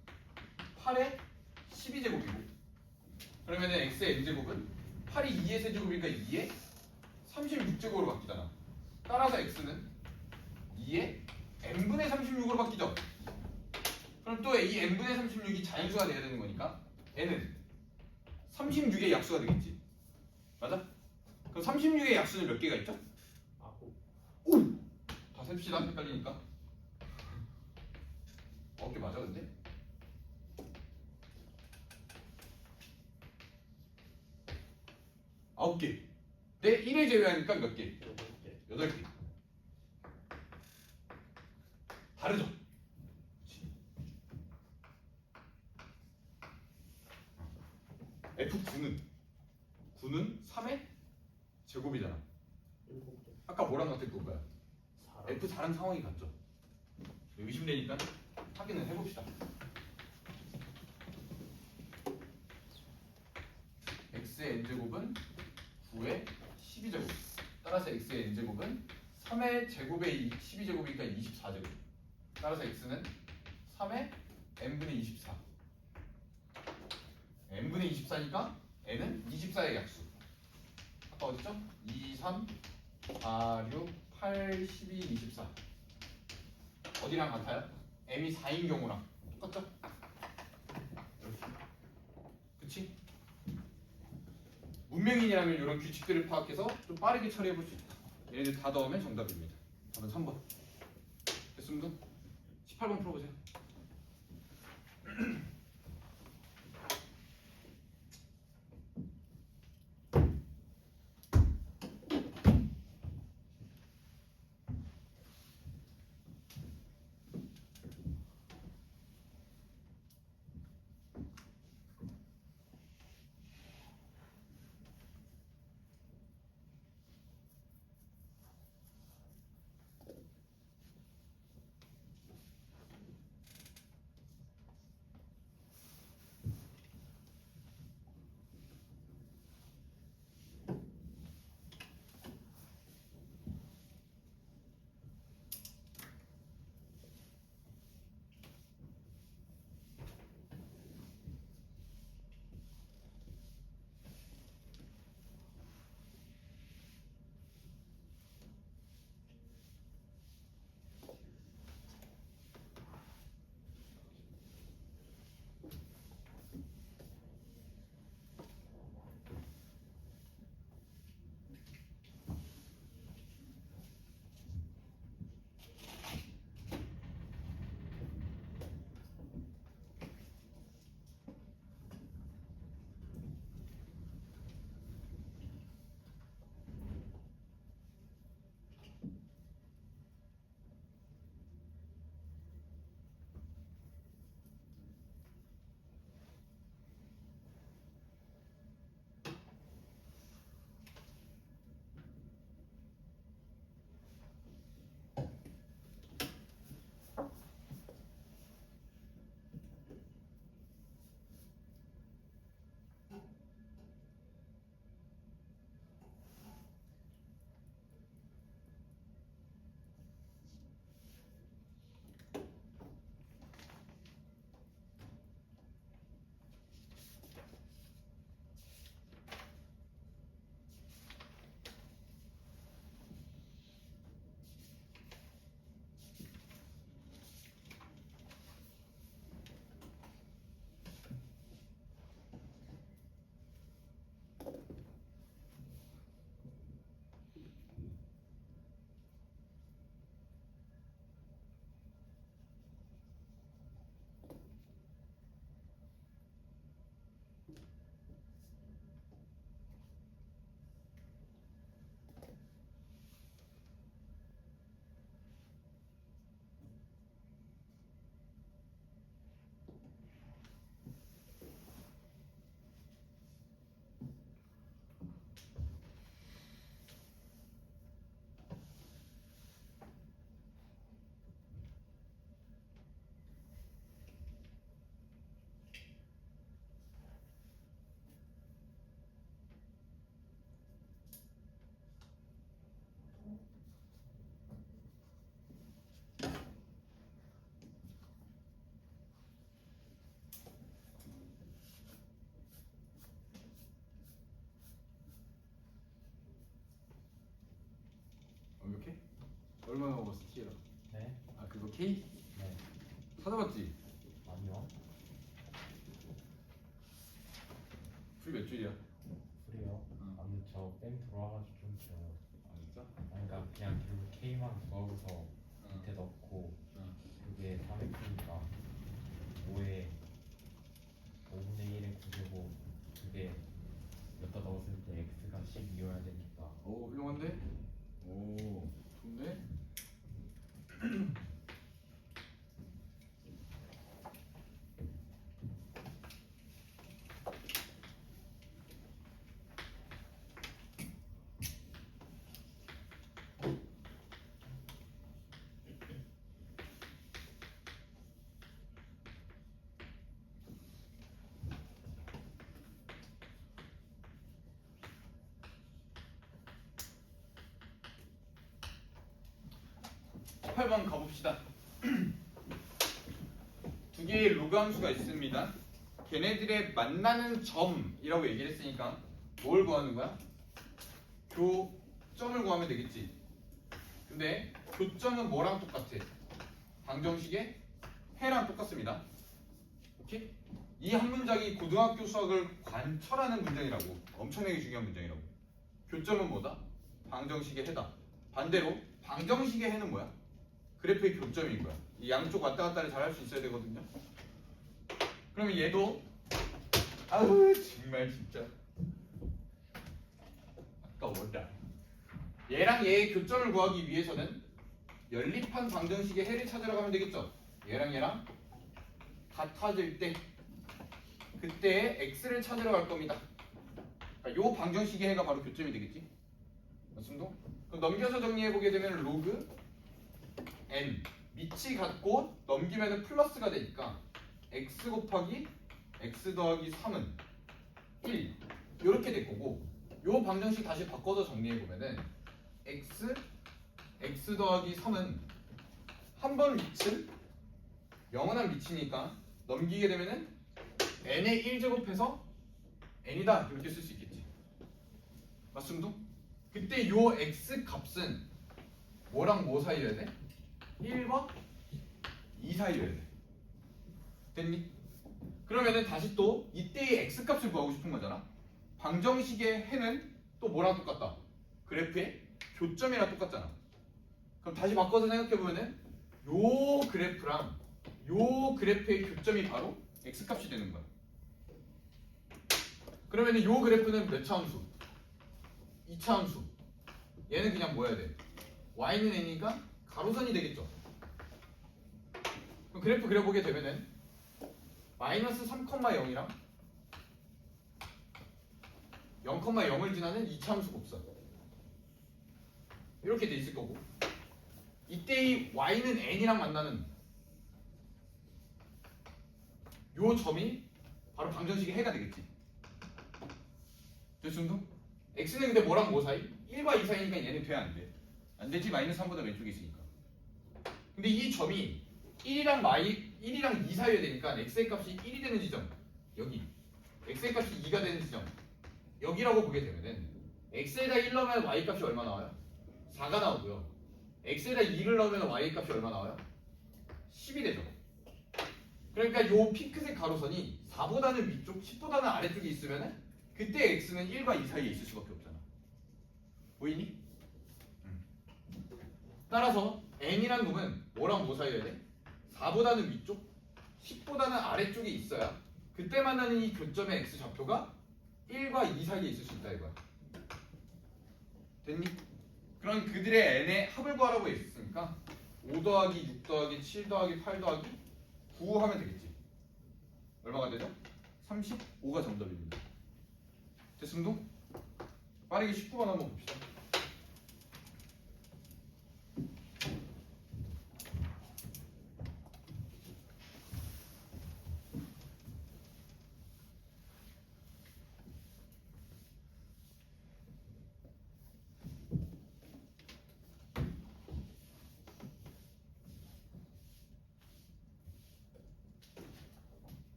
Speaker 1: 8의 12제곱이고 그러면 x의 n제곱은 8이 2의 세제곱이니까 2의 36제곱으로 바뀌잖아. 따라서 x는 2의 n분의 36으로 바뀌죠. 그럼 또 이 n분의 36이 자연수가 돼야 되는 거니까 n은 36의 약수가 되겠지. 맞아? 그럼 36의 약수는 몇 개가 있죠? 오! 다 셉시다. 헷갈리니까. 9개 맞아 근데? 아홉 개. 내 1을 제외하니까 몇 개? 8개. 다르죠? F9는 3의 제곱이잖아. 아까 뭐랑 같을 건가요? F4랑 상황이 같죠? 의심되니까 확인을 해봅시다. x의 n제곱은 9의 12제곱 따라서 x의 n제곱은 3의 제곱의 12제곱이니까 24제곱 따라서 x는 3의 n분의 24 n분의 24니까 n은 24의 약수 아까 어딨죠? 2, 3, 4, 6, 8, 12, 24 어디랑 같아요? m이 4인 경우랑 똑같죠? 그치? 문명인이라면 이런 규칙들을 파악해서 좀 빠르게 처리해 볼 수 있다. 얘네들 다 넣으면 정답입니다. 답은 3번. 됐습니다. 18번 풀어보세요. 완벽해? 얼마나 먹었어 T랑?
Speaker 2: 네?
Speaker 1: 아 그거 K?
Speaker 2: 네.
Speaker 1: 찾아봤지?
Speaker 2: 아니요.
Speaker 1: 풀 몇 줄이야?
Speaker 2: 그래요?
Speaker 1: 응.
Speaker 2: 아 근데 저뺑 들어와가지고 좀 길어요.
Speaker 1: 아 진짜?
Speaker 2: 아니 그러니까 그냥 결국 K만 구하고서
Speaker 1: 응.
Speaker 2: 밑에 넣고
Speaker 1: 응.
Speaker 2: 그게 3x니까 5에 5분의 1에 9제곱 그게 여기다 넣었을 때 x가 12여야 되니까
Speaker 1: 오 훌륭한데? 오 좋네? 8번 가봅시다. 두 개의 로그 함수가 있습니다. 걔네들의 만나는 점이라고 얘기를 했으니까 뭘 구하는 거야? 교점을 구하면 되겠지. 근데 교점은 뭐랑 똑같아? 방정식의 해랑 똑같습니다. 오케이? 이 한 문장이 고등학교 수학을 관철하는 문장이라고. 엄청나게 중요한 문장이라고. 교점은 뭐다? 방정식의 해다. 반대로 방정식의 해는 뭐야? 그래프의 교점인 거야. 이 양쪽 왔다 갔다를 잘 할 수 있어야 되거든요. 그러면 얘도 아우 정말 진짜 아까워라. 얘랑 얘의 교점을 구하기 위해서는 연립한 방정식의 해를 찾으러 가면 되겠죠. 얘랑 얘랑 같아질 때 그때의 x를 찾으러 갈 겁니다. 그러니까 요 방정식의 해가 바로 교점이 되겠지. 맞습니다. 그럼 넘겨서 정리해 보게 되면 로그 n 밑이 같고 넘기면 플러스가 되니까 x 곱하기 x 더하기 3은 1 이렇게 될 거고, 요 방정식 다시 바꿔서 정리해 보면은 x 더하기 3은 한 번 밑은 영원한 밑이니까 넘기게 되면은 n의 1제곱해서 n이다 이렇게 쓸 수 있겠지. 맞습니다. 그때 요 x 값은 뭐랑 뭐 사이여야 돼? 1과 2 사이여야 돼. 됐니? 그러면은 다시 또 이때의 x 값을 구하고 싶은 거잖아. 방정식의 해는 또 뭐랑 똑같다? 그래프의 교점이랑 똑같잖아. 그럼 다시 바꿔서 생각해 보면은 요 그래프랑 요 그래프의 교점이 바로 x 값이 되는 거야. 그러면은 요 그래프는 몇 차 함수? 2차 함수. 얘는 그냥 뭐 해야 돼? y는 n이니까 가로선이 되겠죠. 그럼 그래프 그려보게 되면은 마이너스 3,0이랑 0,0을 지나는 2차 함수 곱선 이렇게 돼 있을 거고, 이때의 y는 n이랑 만나는 요 점이 바로 방정식의 해가 되겠지. 됐습니다. x는 근데 뭐랑 뭐 사이? 1과 2 사이니까 얘는 돼 안 돼? 안 되지. 마이너스 3보다 왼쪽에 있으니까. 근데 이 점이 1이랑 2 사이에 되니까 x의 값이 1이 되는 지점 여기, x의 값이 2가 되는 지점 여기라고 보게 되면은 x에다 1 넣으면 y 값이 얼마 나와요? 4가 나오고요. x에다 2를 넣으면 y 값이 얼마 나와요? 10이 되죠. 그러니까 요 핑크색 가로선이 4보다는 위쪽, 10보다는 아래쪽에 있으면은 그때 x는 1과 2 사이에 있을 수밖에 없잖아. 보이니? 따라서 n이란 놈은 뭐랑 뭐 사이여야 돼? 4보다는 위쪽, 10보다는 아래쪽에 있어야 그때 만나는 이 교점의 x 좌표가 1과 2 사이에 있을 수 있다 이거야. 됐니? 그럼 그들의 n의 합을 구하라고 했으니까 5 더하기 6 더하기 7 더하기 8 더하기 9 하면 되겠지. 얼마가 되죠? 35가 정답입니다. 됐습니다. 빠르게 19번 한번 봅시다.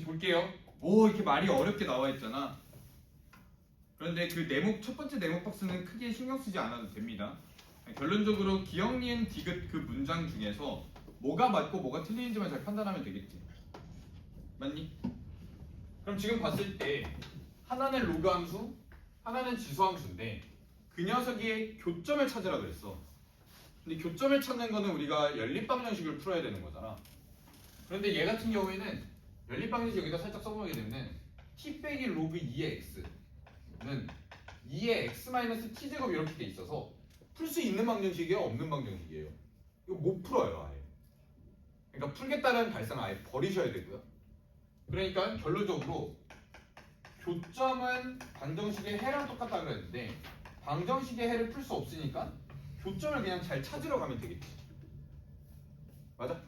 Speaker 1: 볼게요. 오 이렇게 말이 어렵게 나와 있잖아. 그런데 그 네모 첫 번째 네모 박스는 크게 신경 쓰지 않아도 됩니다. 결론적으로 기억, 니은, 디귿 그 문장 중에서 뭐가 맞고 뭐가 틀리는지만 잘 판단하면 되겠지. 맞니? 그럼 지금 봤을 때 하나는 로그 함수, 하나는 지수 함수인데 그 녀석의 교점을 찾으라 그랬어. 근데 교점을 찾는 거는 우리가 연립방정식을 풀어야 되는 거잖아. 그런데 얘 같은 경우에는 연립방정식 여기다 살짝 써보게 되면 t 빼기 로그 2의 x는 2의 x 마이너스 t 제곱 이렇게 돼 있어서 풀 수 있는 방정식이에요? 없는 방정식이에요? 이거 못 풀어요 아예. 그러니까 풀겠다는 발상을 아예 버리셔야 되고요. 그러니까 결론적으로 교점은 방정식의 해랑 똑같다 그랬는데 방정식의 해를 풀 수 없으니까 교점을 그냥 잘 찾으러 가면 되겠지. 맞아?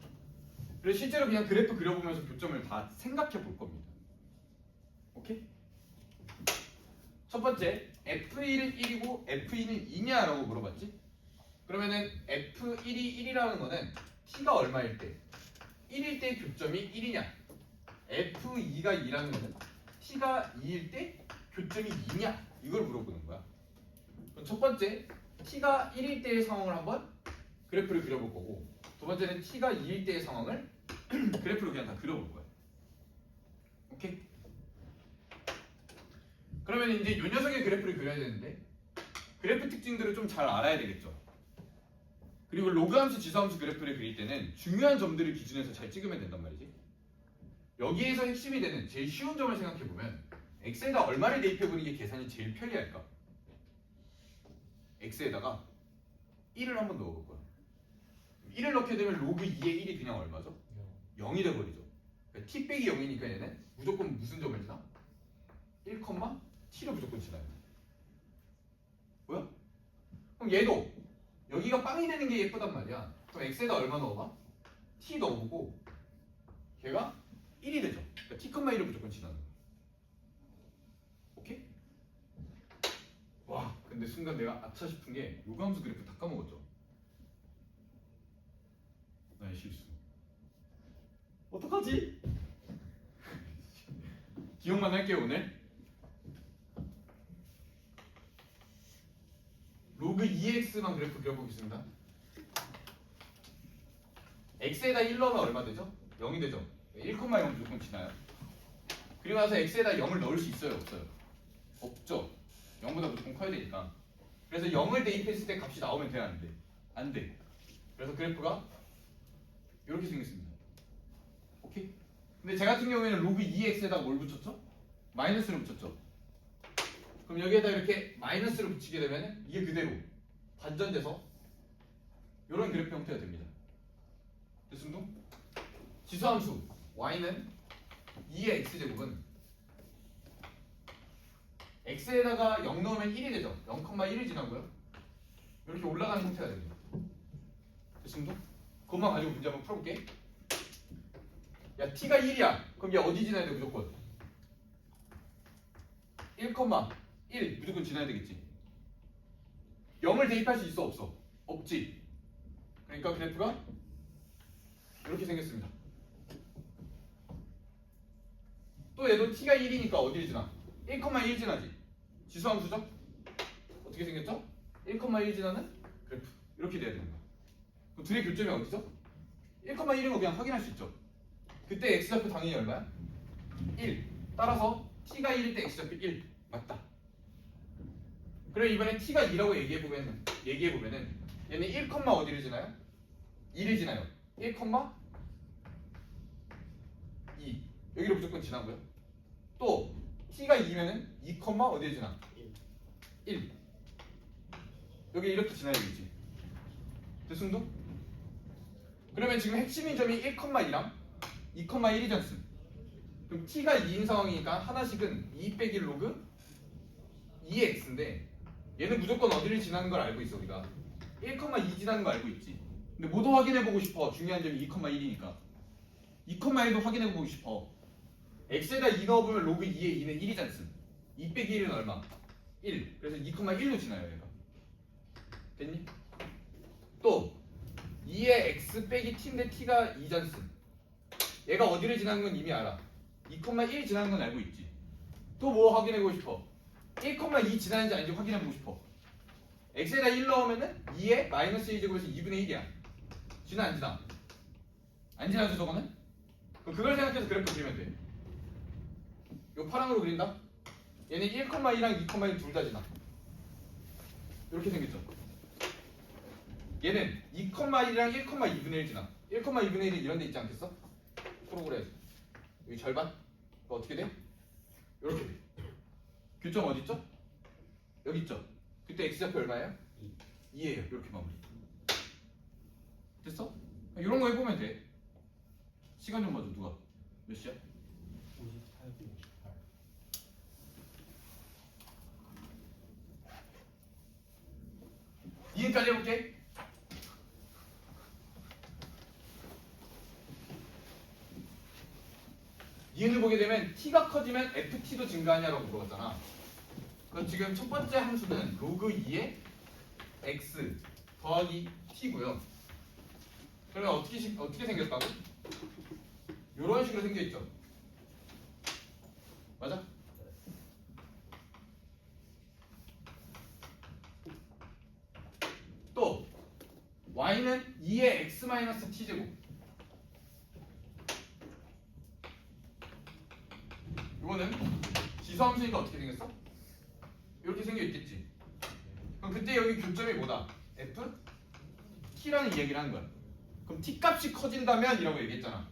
Speaker 1: 그래서 실제로 그냥 그래프 그려보면서 교점을 다 생각해 볼 겁니다. 오케이? 첫 번째 F1은 1이고 F2는 2냐 라고 물어봤지? 그러면은 F1이 1이라는 거는 T가 얼마일 때 1일 때 교점이 1이냐 F2가 2라는 거는 T가 2일 때 교점이 2냐 이걸 물어보는 거야. 그럼 첫 번째 T가 1일 때의 상황을 한번 그래프를 그려볼 거고 두 번째는 T가 2일 때의 상황을 그래프로 그냥 다 그려볼 거야. 오케이? 그러면 이제 이 녀석의 그래프를 그려야 되는데 그래프 특징들을 좀 잘 알아야 되겠죠. 그리고 로그 함수, 지수 함수 그래프를 그릴 때는 중요한 점들을 기준해서 잘 찍으면 된단 말이지. 여기에서 핵심이 되는 제일 쉬운 점을 생각해보면 x에다 얼마를 대입해보는 게 계산이 제일 편리할까? x에다가 1을 한번 넣어볼 거야. 1을 넣게 되면 로그 2의 1이 그냥 얼마죠? 0이 돼버리죠. 그러니까 t 빼기 0이니까 얘는 무조건 무슨 점을 지나? 1, t로 무조건 지나요. 뭐야? 그럼 얘도 여기가 빵이 되는 게 예쁘단 말이야. 그럼 x에다 얼마 넣어봐? t 넣어보고 걔가 1이 되죠. 그러니까 t, 1을 무조건 지나는 거야. 오케이? 와 근데 순간 내가 아차 싶은 게 로그 함수 그래프 다 까먹었죠. 나의 실수. 어떡하지? 기억만 할게요 오늘. 로그 2x만 그래프 그려보겠습니다. x에다 1 넣으면 얼마 되죠? 0이 되죠. 1,0 무조건 지나요. 그리고 나서 x에다 0을 넣을 수 있어요? 없어요? 없죠. 0보다 무조건 커야 되니까. 그래서 0을 대입했을 때 값이 나오면 돼야 안 돼? 안 돼. 그래서 그래프가 이렇게 생겼습니다. 오케이? 근데 제 같은 경우에는 로그 2x에다 뭘 붙였죠? 마이너스를 붙였죠. 그럼 여기에다 이렇게 마이너스를 붙이게 되면 이게 그대로 반전돼서 이런 그래프 형태가 됩니다. 됐습니다? 지수함수 y는 2의 x제곱은 x에다가 0 넣으면 1이 되죠. 0,1이 지나고요. 이렇게 올라가는 형태가 됩니다. 됐습니다? 그것만 가지고 문제 한번 풀어볼게. 야 t가 1이야. 그럼 얘 어디 지나야 돼 무조건? 1,1 무조건 지나야 되겠지. 0을 대입할 수 있어 없어? 없지. 그러니까 그래프가 이렇게 생겼습니다. 또 얘도 t가 1이니까 어디를 지나? 1,1 지나지. 지수함수죠? 어떻게 생겼죠? 1,1 지나는 그래프 이렇게 돼야 되는 거야. 그럼 둘의 교점이 어디죠? 1,1인 거 그냥 확인할 수 있죠. 그때 x좌표 당연히 얼마야? 1. 따라서 t가 1일 때 x좌표 1 맞다. 그럼 이번에 t가 2라고 얘기해보면은 얘는 1, 어디를 지나요? 2를 지나요. 1, 2 여기로 무조건 지나고요. 또 t가 2면은 2, 어디를 지나? 1 여기 이렇게 지나야 되겠지. 됐습니다? 그러면 지금 핵심인 점이 1,2랑 2,1이지 않습니까? 그럼 t가 2인 상황이니까 하나씩은 2 빼기 로그 2의 x인데 얘는 무조건 어디를 지나는 걸 알고 있어 우리가. 1,2 지나는 거 알고 있지. 근데 뭐도 확인해보고 싶어. 중요한 점이 2,1이니까 2,1도 확인해보고 싶어. x에다 2 넣어보면 로그 2의 2는 1이지 않습니까? 2 빼기 1은 얼마? 1. 그래서 2,1로 지나요 얘가. 됐니? 또 2의 x 빼기 t인데 t가 2지 않습니까? 얘가 어디를 지나는 건 이미 알아. 2,1 지나는 건 알고 있지. 또 뭐 확인해보고 싶어? 1,2 지나는지 아닌지 확인해보고 싶어. x에다 1 넣으면은 2에 마이너스 1제곱에서 2분의 1이야. 지나 안 지나? 안 지나죠 저거는? 그럼 그걸 생각해서 그래프 그리면 돼. 이거 파랑으로 그린다? 얘는 1,2랑 2,1 둘 다 지나. 이렇게 생겼죠. 얘는 2,1이랑 1,2분의 1 지나. 1,2분의 1은 이런 데 있지 않겠어? 프로 그려야지. 여기 절반? 그거 어떻게 돼? 이렇게 돼. 교점 어디 있죠? 여기 있죠? 그때 x좌표 얼마예요? 2예요. 이렇게 마무리. 됐어? 이런 거 해보면 돼. 시간 좀 봐줘. 누가? 몇 시야?
Speaker 2: 58, 58.
Speaker 1: 이해까지 해볼게. 이해를 보게 되면 t가 커지면 ft도 증가하냐라고 물어봤잖아. 그럼 지금 첫 번째 함수는 로그 2의 x 더하기 t고요. 그러면 어떻게 생겼다고? 이런 식으로 생겨있죠. 맞아? 또 y는 2의 x-t제곱. 이거는 지수함수니까 어떻게 생겼어? 이렇게 생겨있겠지. 그럼 그때 여기 교점이 뭐다? f? t라는 이야기를 하는 거야. 그럼 t 값이 커진다면 이라고 얘기했잖아.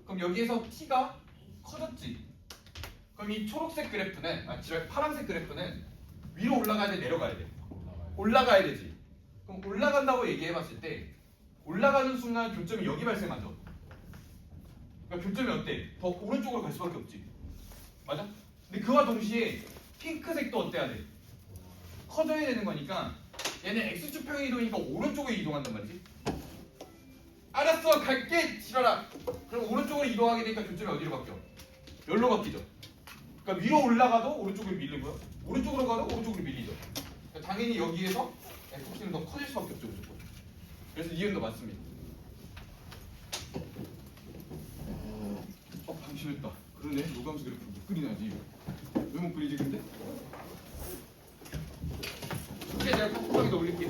Speaker 1: 그럼 여기에서 t가 커졌지. 그럼 이 초록색 그래프는 파란색 그래프는 위로 올라가야 돼, 내려가야 돼? 올라가야 되지. 그럼 올라간다고 얘기해봤을 때 올라가는 순간 교점이 여기 발생하죠. 그러니까 교점이 어때? 더 오른쪽으로 갈 수밖에 없지. 맞아? 근데 그와 동시에 핑크색도 어때야 돼? 커져야 되는 거니까 얘는 x축평의 이동이니까 오른쪽으로 이동한단 말이지. 알았어, 갈게. 싫어라. 그럼 오른쪽으로 이동하게 되니까 교점이 어디로 바뀌어? 여기로 바뀌죠. 그러니까 위로 올라가도 오른쪽으로 밀리고요. 오른쪽으로 가도 오른쪽으로 밀리죠. 그러니까 당연히 여기에서 fx는 더 커질 수밖에 없죠, 무조건. 그래서 이은도 맞습니다. 방심했다. 그러네. 로감수 그래프 못 그리나지. 왜 못 그리지 근데? 이제 내가 톡톡하게 더 올릴게.